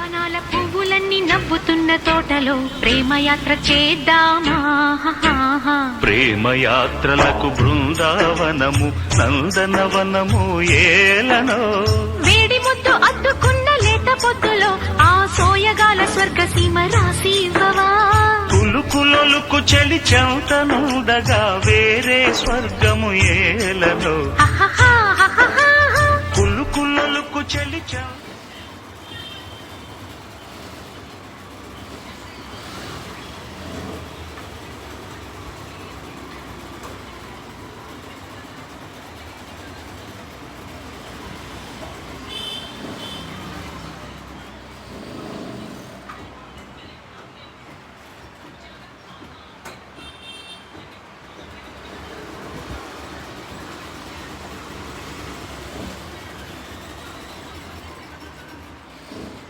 వనాల పువ్వులన్నీ నవ్వుతున్న తోటలో ప్రేమయాత్ర చేద్దామా? ప్రేమయాత్రలకు బృందావనము నందనవనము ఏలనో. వేడి ముద్దు అద్దుకున్న లేత పొద్దులో ఆ సోయగాల స్వర్గ సీమ రాసివ్వవా? కులుకులొలుకు చెలి చెంతనుండగా వేరే స్వర్గము ఏలనో. కులుకులొలుకు చెలి చెంత